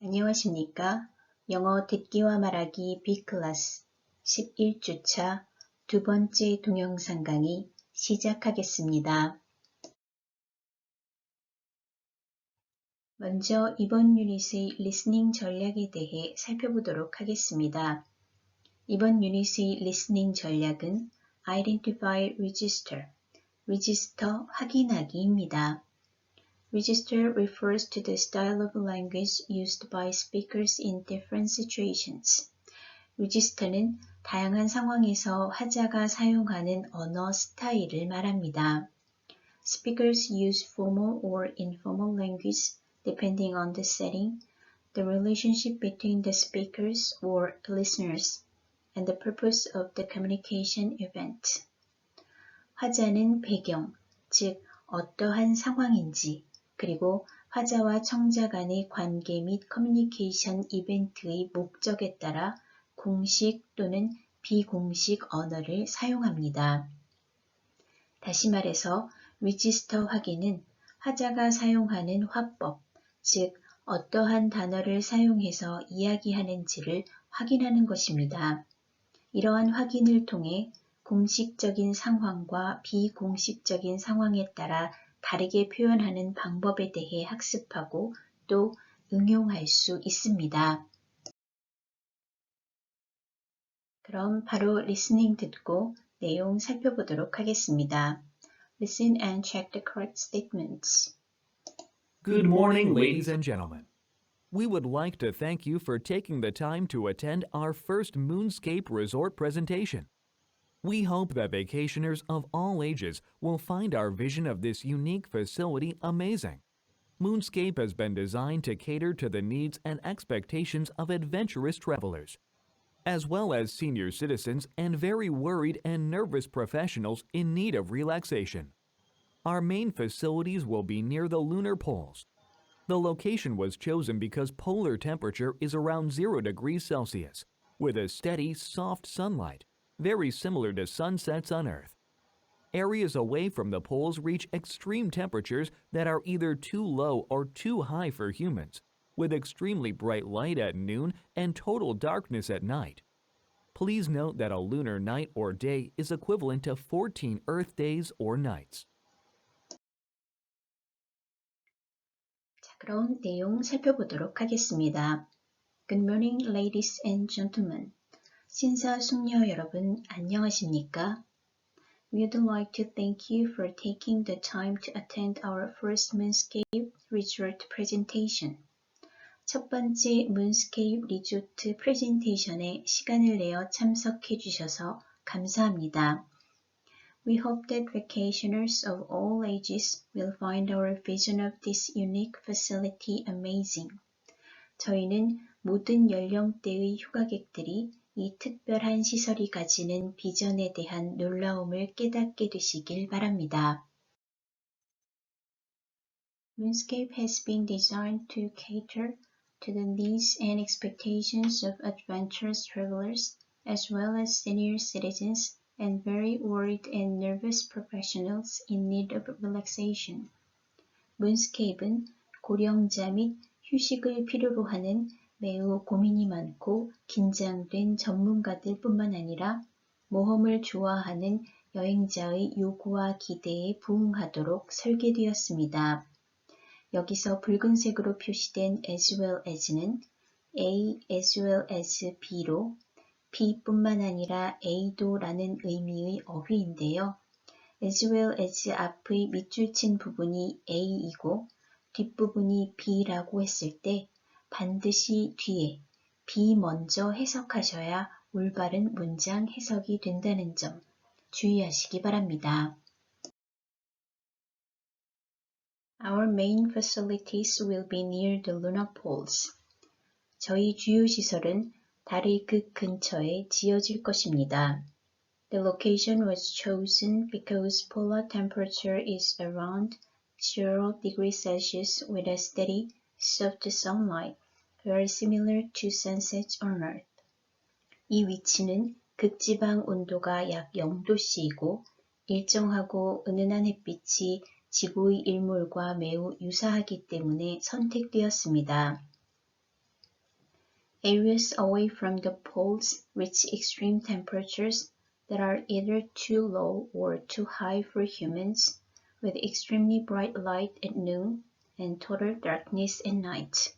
안녕하십니까? 영어 듣기와 말하기 B클래스 11주차 두 번째 동영상 강의 시작하겠습니다. 먼저 이번 유닛의 리스닝 전략에 대해 살펴보도록 하겠습니다. 이번 유닛의 리스닝 전략은 Identify Register, Register 확인하기입니다. Register refers to the style of language used by speakers in different situations. Register는 다양한 상황에서 화자가 사용하는 언어 스타일을 말합니다. Speakers use formal or informal language depending on the setting, the relationship between the speakers or listeners, and the purpose of the communication event. 화자는 배경, 즉 어떠한 상황인지, 그리고 화자와 청자 간의 관계 및 커뮤니케이션 이벤트의 목적에 따라 공식 또는 비공식 언어를 사용합니다. 다시 말해서 리지스터 확인은 화자가 사용하는 화법, 즉 어떠한 단어를 사용해서 이야기하는지를 확인하는 것입니다. 이러한 확인을 통해 공식적인 상황과 비공식적인 상황에 따라 다르게 표현하는 방법에 대해 학습하고 또 응용할 수 있습니다. 그럼 바로 리스닝 듣고 내용 살펴보도록 하겠습니다. Listen and check the correct statements. Good morning, ladies and gentlemen. We would like to thank you for taking the time to attend our first Moonscape Resort presentation. We hope that vacationers of all ages will find our vision of this unique facility amazing. Moonscape has been designed to cater to the needs and expectations of adventurous travelers, as well as senior citizens and very worried and nervous professionals in need of relaxation. Our main facilities will be near the lunar poles. The location was chosen because polar temperature is around 0 degrees Celsius, with a steady, soft sunlight, very similar to sunsets on Earth. Areas away from the poles reach extreme temperatures that are either too low or too high for humans, with extremely bright light at noon and total darkness at night. Please note that a lunar night or day is equivalent to 14 Earth days or nights. 자, 그럼 내용 살펴보도록 하겠습니다. Good morning, ladies and gentlemen. 신사숙녀 여러분, 안녕하십니까? We'd like to thank you for taking the time to attend our first Moonscape Resort presentation. 첫 번째 Moonscape 리조트 프레젠테이션에 시간을 내어 참석해 주셔서 감사합니다. We hope that vacationers of all ages will find our vision of this unique facility amazing. 저희는 모든 연령대의 휴가객들이 이 특별한 시설이 가지는 비전에 대한 놀라움을 깨닫게 되시길 바랍니다. Moonscape has been designed to cater to the needs and expectations of adventurous travelers, as well as senior citizens and very worried and nervous professionals in need of relaxation. Moonscape은 고령자 및 휴식을 필요로 하는 매우 고민이 많고 긴장된 전문가들 뿐만 아니라 모험을 좋아하는 여행자의 요구와 기대에 부응하도록 설계되었습니다. 여기서 붉은색으로 표시된 as well as는 A as well as B로 B뿐만 아니라 A도 라는 의미의 어휘인데요. as well as 앞의 밑줄 친 부분이 A이고 뒷부분이 B라고 했을 때 반드시 뒤에 B 먼저 해석하셔야 올바른 문장 해석이 된다는 점 주의하시기 바랍니다. Our main facilities will be near the lunar poles. 저희 주요 시설은 달의 극 근처에 지어질 것입니다. The location was chosen because polar temperature is around 0 degrees Celsius with a steady, soft sunlight, very similar to sunsets on Earth. 이 위치는 극지방 온도가 약 0도씨이고 일정하고 은은한 햇빛이 지구의 일몰과 매우 유사하기 때문에 선택되었습니다. Areas away from the poles reach extreme temperatures that are either too low or too high for humans, with extremely bright light at noon and total darkness at night.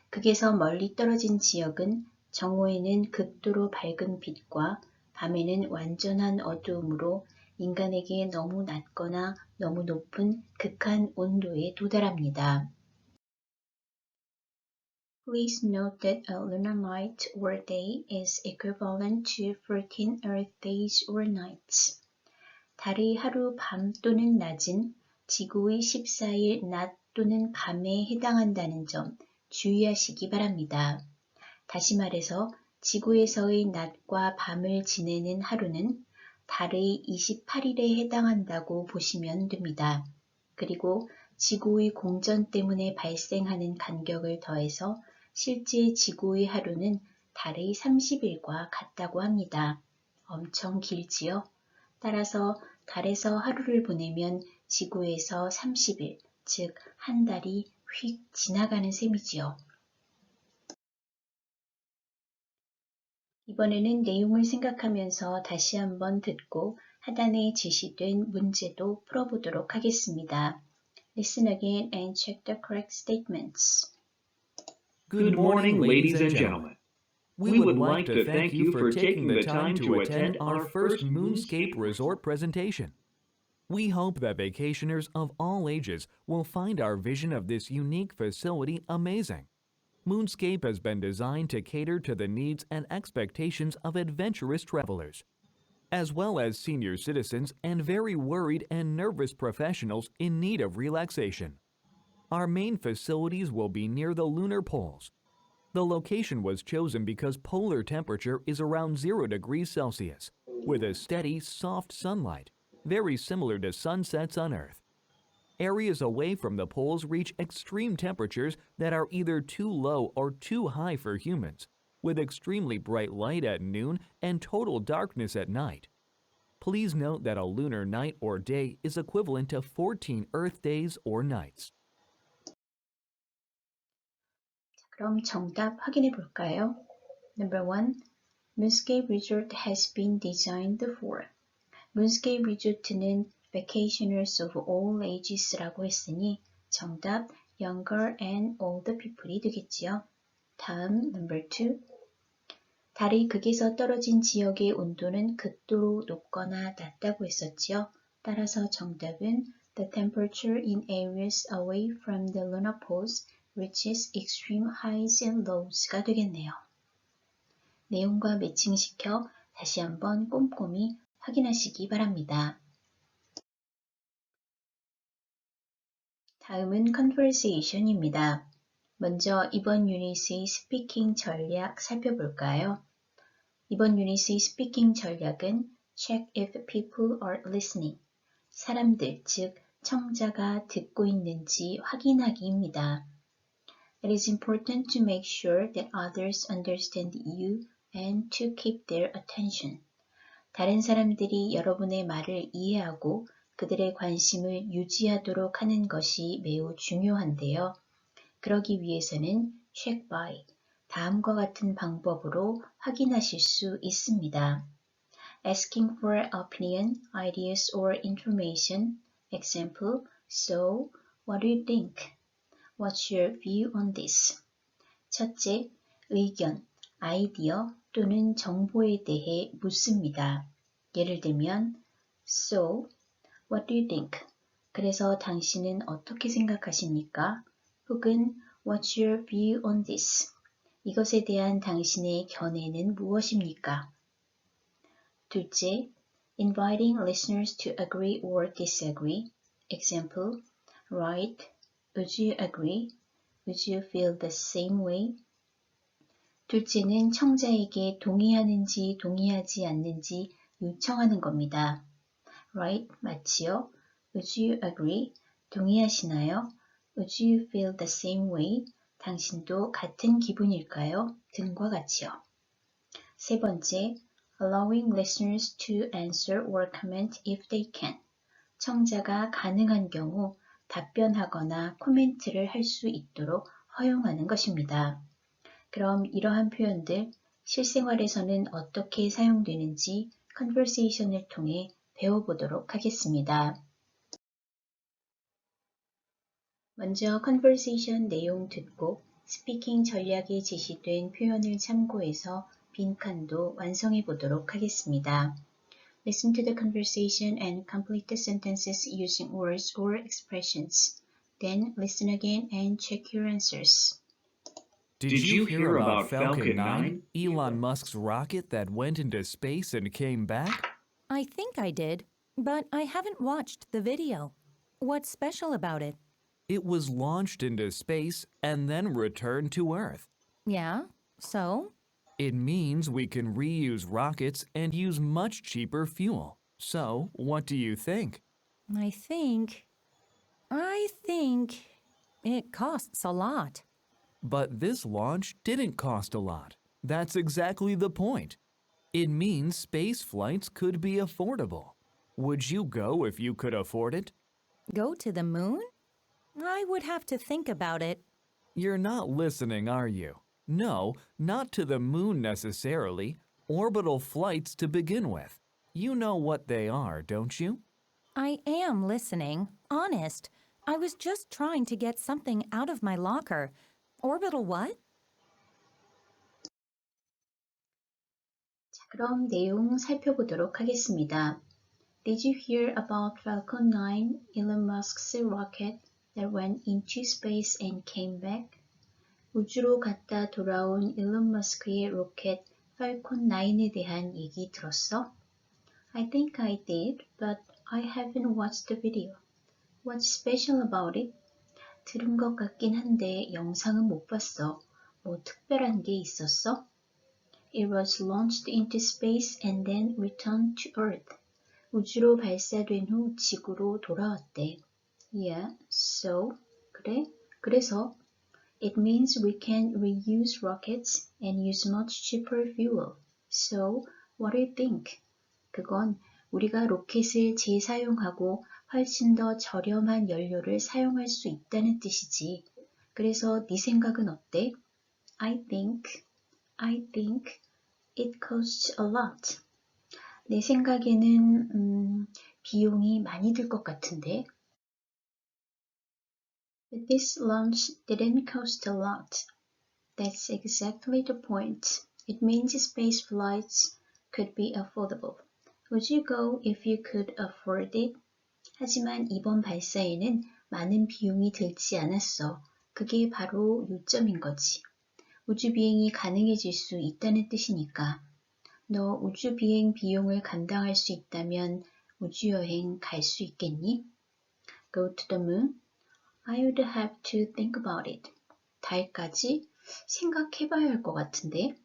극에서 멀리 떨어진 지역은 정오에는 극도로 밝은 빛과 밤에는 완전한 어두움으로 인간에게 너무 낮거나 너무 높은 극한 온도에 도달합니다. Please note that a lunar night or day is equivalent to 14 Earth days or nights. 달의 하루 밤 또는 낮은 지구의 14일 낮 또는 밤에 해당한다는 점 주의하시기 바랍니다. 다시 말해서 지구에서의 낮과 밤을 지내는 하루는 달의 28일에 해당한다고 보시면 됩니다. 그리고 지구의 공전 때문에 발생하는 간격을 더해서 실제 지구의 하루는 달의 30일과 같다고 합니다. 엄청 길지요? 따라서 달에서 하루를 보내면 지구에서 30일, 즉 한 달이 휙 지나가는 셈이지요. 이번에는 내용을 생각하면서 다시 한번 듣고 하단에 제시된 문제도 풀어보도록 하겠습니다. Listen again and check the correct statements. Good morning, ladies and gentlemen. We would like to thank you for taking the time to attend our first Moonscape Resort presentation. We hope that vacationers of all ages will find our vision of this unique facility amazing. Moonscape has been designed to cater to the needs and expectations of adventurous travelers, as well as senior citizens and very worried and nervous professionals in need of relaxation. Our main facilities will be near the lunar poles. The location was chosen because polar temperature is around 0 degrees Celsius, with a steady, soft sunlight, very similar to sunsets on Earth. Areas away from the poles reach extreme temperatures that are either too low or too high for humans, with extremely bright light at noon and total darkness at night. Please note that a lunar night or day is equivalent to 14 Earth days or nights. 그럼 정답 확인해 볼까요? Number 1. Moonscape Resort has been designed for. Moonscape Resort는 vacationers of all ages라고 했으니 정답 younger and older people이 되겠지요. 다음 Number 2. 달이 극에서 떨어진 지역의 온도는 극도로 높거나 낮다고 했었지요. 따라서 정답은 the temperature in areas away from the lunar poles reaches extreme highs and lows가 되겠네요. 내용과 매칭시켜 다시 한번 꼼꼼히 확인하시기 바랍니다. 다음은 conversation입니다. 먼저 이번 유닛의 스피킹 전략 살펴볼까요? 이번 유닛의 스피킹 전략은 check if people are listening. 사람들, 즉 청자가 듣고 있는지 확인하기입니다. It is important to make sure that others understand you and to keep their attention. 다른 사람들이 여러분의 말을 이해하고 그들의 관심을 유지하도록 하는 것이 매우 중요한데요. 그러기 위해서는 check by, 다음과 같은 방법으로 확인하실 수 있습니다. Asking for opinion, ideas or information. Example, so, what do you think? What's your view on this? 첫째, 의견, 아이디어 또는 정보에 대해 묻습니다. 예를 들면, So, what do you think? 그래서 당신은 어떻게 생각하십니까? 혹은 What's your view on this? 이것에 대한 당신의 견해는 무엇입니까? 둘째, inviting listeners to agree or disagree. Example, right, would you agree? Would you feel the same way? 둘째는 청자에게 동의하는지 동의하지 않는지 요청하는 겁니다. Right, 맞지요? Would you agree? 동의하시나요? Would you feel the same way? 당신도 같은 기분일까요? 등과 같이요. 세 번째, allowing listeners to answer or comment if they can. 청자가 가능한 경우 답변하거나 코멘트를 할 수 있도록 허용하는 것입니다. 그럼 이러한 표현들 실생활에서는 어떻게 사용되는지 컨버세이션을 통해 배워보도록 하겠습니다. 먼저 컨버세이션 내용 듣고 스피킹 전략에 제시된 표현을 참고해서 빈칸도 완성해 보도록 하겠습니다. Listen to the conversation and complete the sentences using words or expressions. Then listen again and check your answers. Did you hear about Falcon 9, Elon Musk's rocket that went into space and came back? I think I did, but I haven't watched the video. What's special about it? It was launched into space and then returned to Earth. Yeah? So? It means we can reuse rockets and use much cheaper fuel. So, what do you think? I think it costs a lot. But this launch didn't cost a lot. That's exactly the point. It means space flights could be affordable. Would you go if you could afford it? Go to the moon? I would have to think about it. You're not listening, are you? No, not to the moon necessarily. Orbital flights to begin with. You know what they are, don't you? I am listening. Honest. I was just trying to get something out of my locker. Orbital what? 자, 그럼 내용 살펴보도록 하겠습니다. Did you hear about Falcon 9, Elon Musk's rocket that went into space and came back? 우주로 갔다 돌아온 일론 머스크의 로켓 팔콘 9에 대한 얘기 들었어? I think I did, but I haven't watched the video. What's special about it? 들은 것 같긴 한데 영상은 못 봤어. 뭐 특별한 게 있었어? It was launched into space and then returned to Earth. 우주로 발사된 후 지구로 돌아왔대. Yeah, so, 그래? 그래서 It means we can reuse rockets and use much cheaper fuel. So, what do you think? 그건 우리가 로켓을 재사용하고 훨씬 더 저렴한 연료를 사용할 수 있다는 뜻이지. 그래서 네 생각은 어때? I think it costs a lot. 내 생각에는 비용이 많이 들 것 같은데. But this launch didn't cost a lot. That's exactly the point. It means space flights could be affordable. Would you go if you could afford it? 하지만 이번 발사에는 많은 비용이 들지 않았어. 그게 바로 요점인 거지. 우주 비행이 가능해질 수 있다는 뜻이니까. 너 우주 비행 비용을 감당할 수 있다면 우주 여행 갈 수 있겠니? Go to the moon? I would have to think about it. 달까지 생각해봐야 할 것 같은데.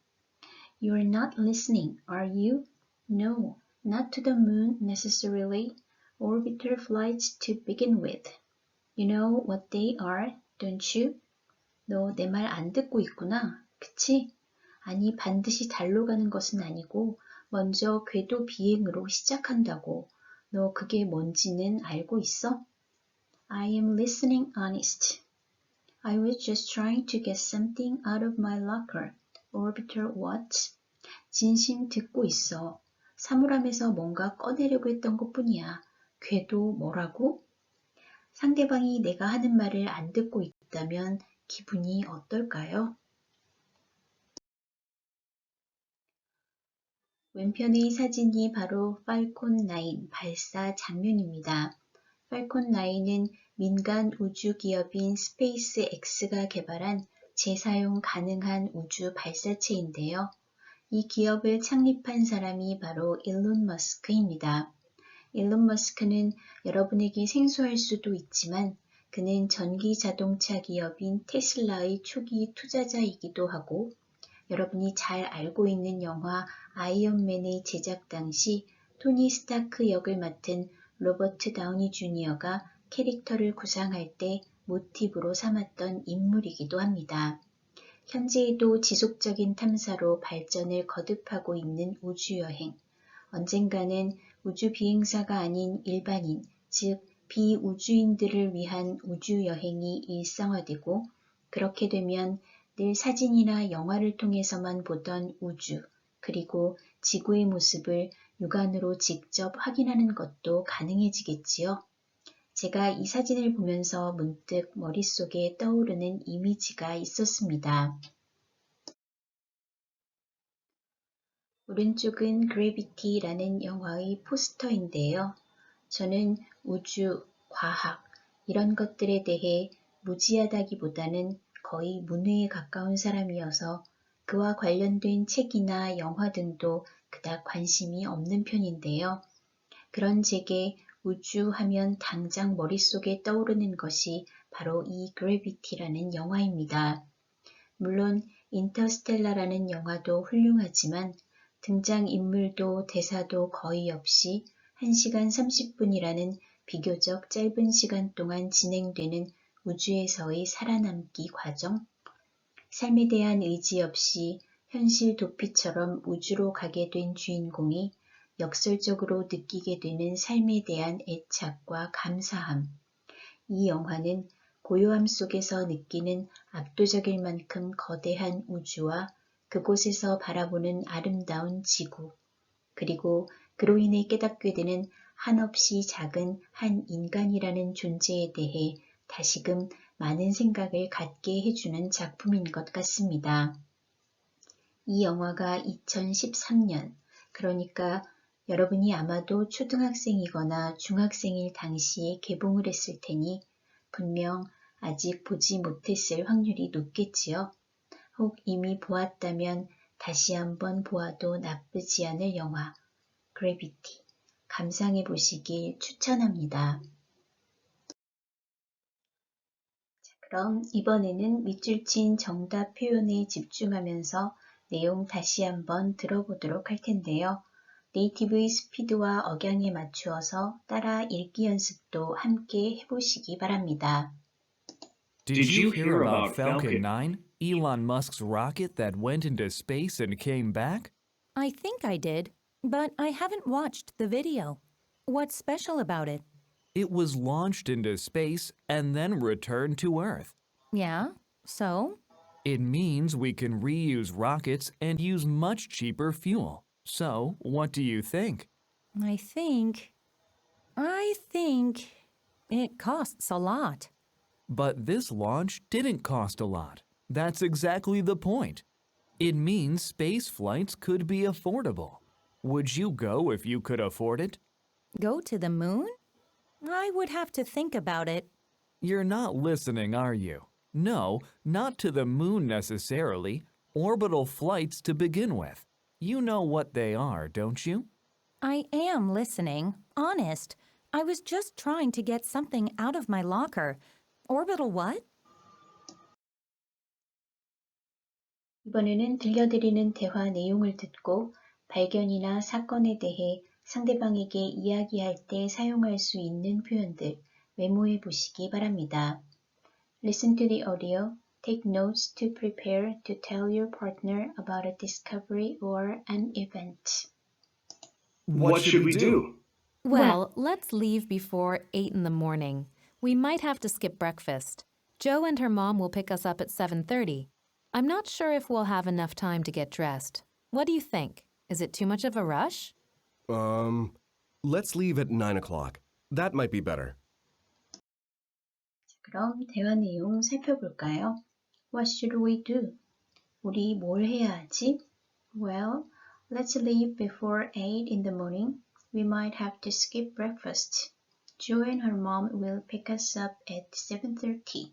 You're not listening, are you? No, not to the moon necessarily. Orbital flights to begin with. You know what they are, don't you? 너 내 말 안 듣고 있구나, 그치? 아니, 반드시 달로 가는 것은 아니고 먼저 궤도 비행으로 시작한다고. 너 그게 뭔지는 알고 있어? I am listening honest. I was just trying to get something out of my locker. Orbital what? 진심 듣고 있어. 사물함에서 뭔가 꺼내려고 했던 것뿐이야. 궤도 뭐라고? 상대방이 내가 하는 말을 안 듣고 있다면 기분이 어떨까요? 왼편의 사진이 바로 팔콘 9 발사 장면입니다. 팔콘 9은 민간 우주 기업인 스페이스X가 개발한 재사용 가능한 우주 발사체인데요. 이 기업을 창립한 사람이 바로 일론 머스크입니다. 일론 머스크는 여러분에게 생소할 수도 있지만 그는 전기 자동차 기업인 테슬라의 초기 투자자이기도 하고 여러분이 잘 알고 있는 영화 아이언맨의 제작 당시 토니 스타크 역을 맡은 로버트 다우니 주니어가 캐릭터를 구상할 때 모티브로 삼았던 인물이기도 합니다. 현재에도 지속적인 탐사로 발전을 거듭하고 있는 우주여행. 언젠가는 우주 비행사가 아닌 일반인, 즉 비우주인들을 위한 우주여행이 일상화되고 그렇게 되면 늘 사진이나 영화를 통해서만 보던 우주, 그리고 지구의 모습을 육안으로 직접 확인하는 것도 가능해지겠지요. 제가 이 사진을 보면서 문득 머릿속에 떠오르는 이미지가 있었습니다. 오른쪽은 그래비티라는 영화의 포스터인데요. 저는 우주, 과학, 이런 것들에 대해 무지하다기보다는 거의 문외에 가까운 사람이어서 그와 관련된 책이나 영화 등도 그닥 관심이 없는 편인데요. 그런 제게 우주 하면 당장 머릿속에 떠오르는 것이 바로 이 그래비티라는 영화입니다. 물론 인터스텔라라는 영화도 훌륭하지만 등장인물도 대사도 거의 없이 1시간 30분이라는 비교적 짧은 시간 동안 진행되는 우주에서의 살아남기 과정, 삶에 대한 의지 없이 현실 도피처럼 우주로 가게 된 주인공이 역설적으로 느끼게 되는 삶에 대한 애착과 감사함. 이 영화는 고요함 속에서 느끼는 압도적일 만큼 거대한 우주와 그곳에서 바라보는 아름다운 지구, 그리고 그로 인해 깨닫게 되는 한없이 작은 한 인간이라는 존재에 대해 다시금 많은 생각을 갖게 해주는 작품인 것 같습니다. 이 영화가 2013년, 그러니까 여러분이 아마도 초등학생이거나 중학생일 당시에 개봉을 했을 테니 분명 아직 보지 못했을 확률이 높겠지요. 혹 이미 보았다면 다시 한번 보아도 나쁘지 않을 영화 그래비티 감상해 보시길 추천합니다. 그럼 이번에는 밑줄 친 정답 표현에 집중하면서 내용 다시 한번 들어보도록 할 텐데요. 네이티브의 스피드와 억양에 맞추어서 따라 읽기 연습도 함께 해보시기 바랍니다. Did you hear about Falcon 9, Elon Musk's rocket that went into space and came back? I think I did, but I haven't watched the video. What's special about it? It was launched into space and then returned to Earth. Yeah, so? It means we can reuse rockets and use much cheaper fuel. So, what do you think? I think it costs a lot. But this launch didn't cost a lot. That's exactly the point. It means space flights could be affordable. Would you go if you could afford it? Go to the moon? I would have to think about it. You're not listening, are you? No, not to the moon necessarily. Orbital flights to begin with. You know what they are, don't you? I am listening, honest. I was just trying to get something out of my locker. Orbital what? 이번에는 들려드리는 대화 내용을 듣고 발견이나 사건에 대해 상대방에게 이야기할 때 사용할 수 있는 표현들 메모해 보시기 바랍니다. Listen to the audio. Take notes to prepare to tell your partner about a discovery or an event. What should we do? Well, let's leave before 8 in the morning. We might have to skip breakfast. Jo and her mom will pick us up at 7:30. I'm not sure if we'll have enough time to get dressed. What do you think? Is it too much of a rush? Let's leave at 9 o'clock. That might be better. 그럼 대화 내용 살펴볼까요? What should we do? 우리 뭘 해야 하지? Well, let's leave before 8 in the morning. We might have to skip breakfast. Jo and her mom will pick us up at 7:30.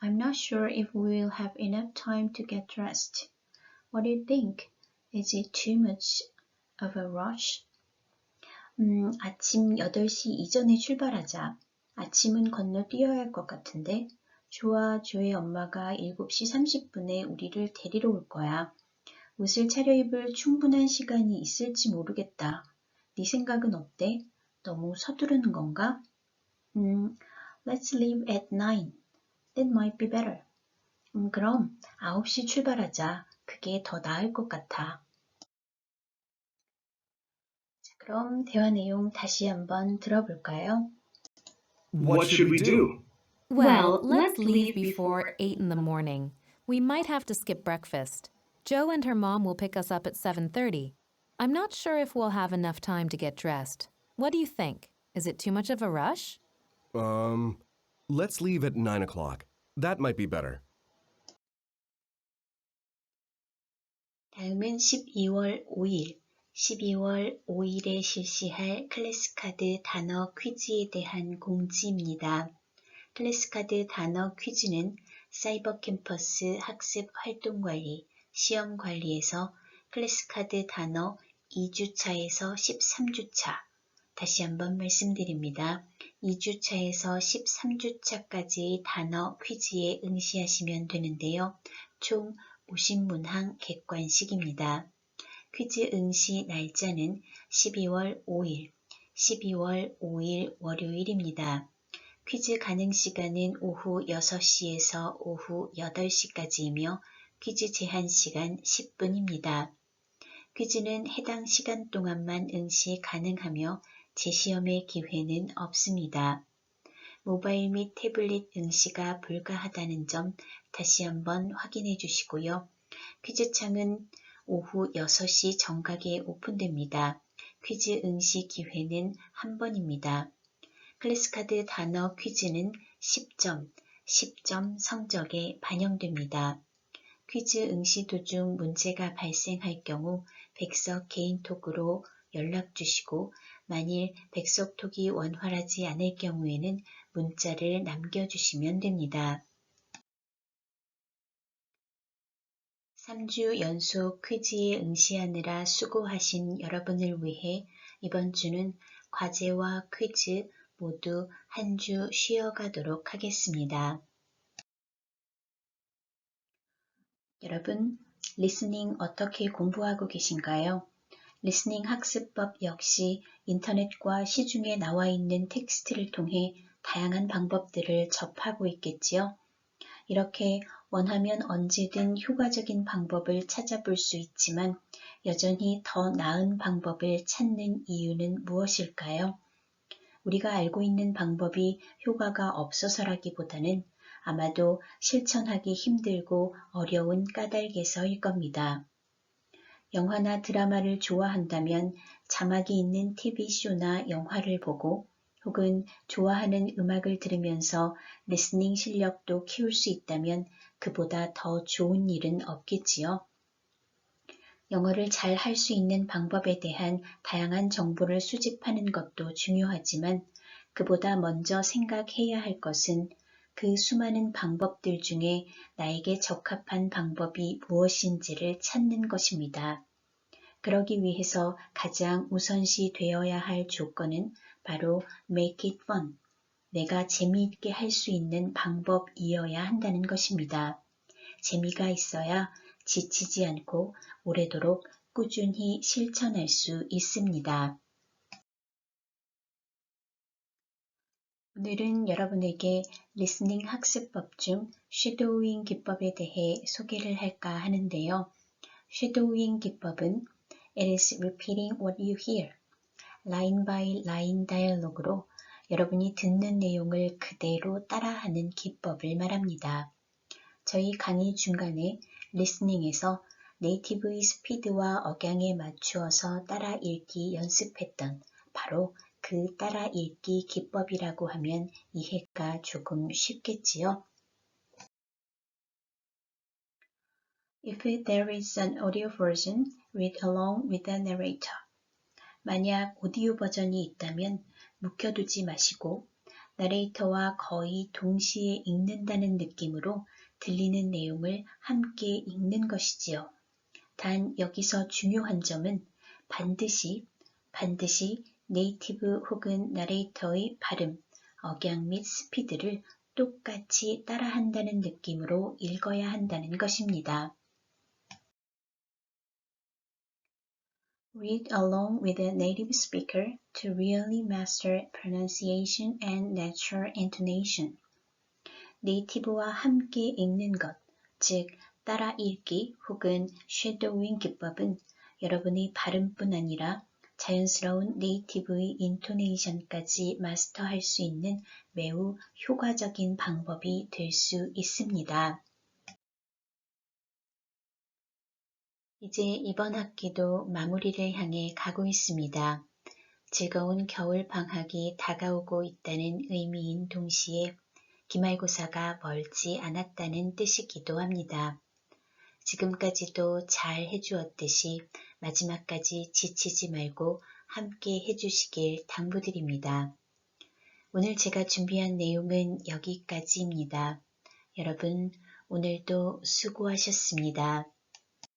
I'm not sure if we'll have enough time to get dressed. What do you think? Is it too much of a rush? 아침 8시 이전에 출발하자. 아침은 건너뛰어야 할 것 같은데. 조와 조의 엄마가 7시 30분에 우리를 데리러 올 거야. 옷을 차려입을 충분한 시간이 있을지 모르겠다. 네 생각은 어때? 너무 서두르는 건가? Let's leave at 9. That might be better. 그럼 9시 출발하자. 그게 더 나을 것 같아. 자, 그럼 대화 내용 다시 한번 들어볼까요? What should we do? Well, let's leave before 8 in the morning. We might have to skip breakfast. Jo and her mom will pick us up at 7:30. I'm not sure if we'll have enough time to get dressed. What do you think? Is it too much of a rush? Let's leave at 9 o'clock. That might be better. 다음은 12월 5일, 12월 5일에 실시할 클래스카드 단어 퀴즈에 대한 공지입니다. 클래스카드 단어 퀴즈는 사이버 캠퍼스 학습 활동관리, 시험관리에서 클래스카드 단어 2주차에서 13주차, 다시 한번 말씀드립니다. 2주차에서 13주차까지의 단어 퀴즈에 응시하시면 되는데요. 총 50문항 객관식입니다. 퀴즈 응시 날짜는 12월 5일, 12월 5일 월요일입니다. 퀴즈 가능 시간은 오후 6시에서 오후 8시까지이며 퀴즈 제한 시간 10분입니다. 퀴즈는 해당 시간 동안만 응시 가능하며 재시험의 기회는 없습니다. 모바일 및 태블릿 응시가 불가하다는 점 다시 한번 확인해 주시고요. 퀴즈창은 오후 6시 정각에 오픈됩니다. 퀴즈 응시 기회는 한 번입니다. 클래스카드 단어 퀴즈는 10점 성적에 반영됩니다. 퀴즈 응시 도중 문제가 발생할 경우 백석 개인톡으로 연락 주시고 만일 백석톡이 원활하지 않을 경우에는 문자를 남겨주시면 됩니다. 3주 연속 퀴즈에 응시하느라 수고하신 여러분을 위해 이번 주는 과제와 퀴즈 모두 한 주 쉬어가도록 하겠습니다. 여러분, 리스닝 어떻게 공부하고 계신가요? 리스닝 학습법 역시 인터넷과 시중에 나와 있는 텍스트를 통해 다양한 방법들을 접하고 있겠지요. 이렇게 원하면 언제든 효과적인 방법을 찾아볼 수 있지만 여전히 더 나은 방법을 찾는 이유는 무엇일까요? 우리가 알고 있는 방법이 효과가 없어서라기보다는 아마도 실천하기 힘들고 어려운 까닭에서일 겁니다. 영화나 드라마를 좋아한다면 자막이 있는 TV쇼나 영화를 보고 혹은 좋아하는 음악을 들으면서 리스닝 실력도 키울 수 있다면 그보다 더 좋은 일은 없겠지요. 영어를 잘 할 수 있는 방법에 대한 다양한 정보를 수집하는 것도 중요하지만 그보다 먼저 생각해야 할 것은 그 수많은 방법들 중에 나에게 적합한 방법이 무엇인지를 찾는 것입니다. 그러기 위해서 가장 우선시 되어야 할 조건은 바로 make it fun, 내가 재미있게 할 수 있는 방법이어야 한다는 것입니다. 재미가 있어야 지치지 않고 오래도록 꾸준히 실천할 수 있습니다. 오늘은 여러분에게 리스닝 학습법 중 쉐도잉 기법에 대해 소개를 할까 하는데요. 쉐도잉 기법은 It is repeating what you hear, line by line dialogue로 여러분이 듣는 내용을 그대로 따라하는 기법을 말합니다. 저희 강의 중간에 리스닝에서 네이티브의 스피드와 억양에 맞추어서 따라 읽기 연습했던 바로 그 따라 읽기 기법이라고 하면 이해가 조금 쉽겠지요. If there is an audio version, read along with the narrator. 만약 오디오 버전이 있다면 묵혀두지 마시고 나레이터와 거의 동시에 읽는다는 느낌으로 들리는 내용을 함께 읽는 것이지요. 단 여기서 중요한 점은 반드시 네이티브 혹은 나레이터의 발음, 억양 및 스피드를 똑같이 따라한다는 느낌으로 읽어야 한다는 것입니다. Read along with a native speaker to really master pronunciation and natural intonation. 네이티브와 함께 읽는 것, 즉 따라 읽기 혹은 쉐도잉 기법은 여러분의 발음뿐 아니라 자연스러운 네이티브의 인토네이션까지 마스터할 수 있는 매우 효과적인 방법이 될 수 있습니다. 이제 이번 학기도 마무리를 향해 가고 있습니다. 즐거운 겨울 방학이 다가오고 있다는 의미인 동시에 기말고사가 멀지 않았다는 뜻이기도 합니다. 지금까지도 잘 해주었듯이 마지막까지 지치지 말고 함께 해주시길 당부드립니다. 오늘 제가 준비한 내용은 여기까지입니다. 여러분, 오늘도 수고하셨습니다.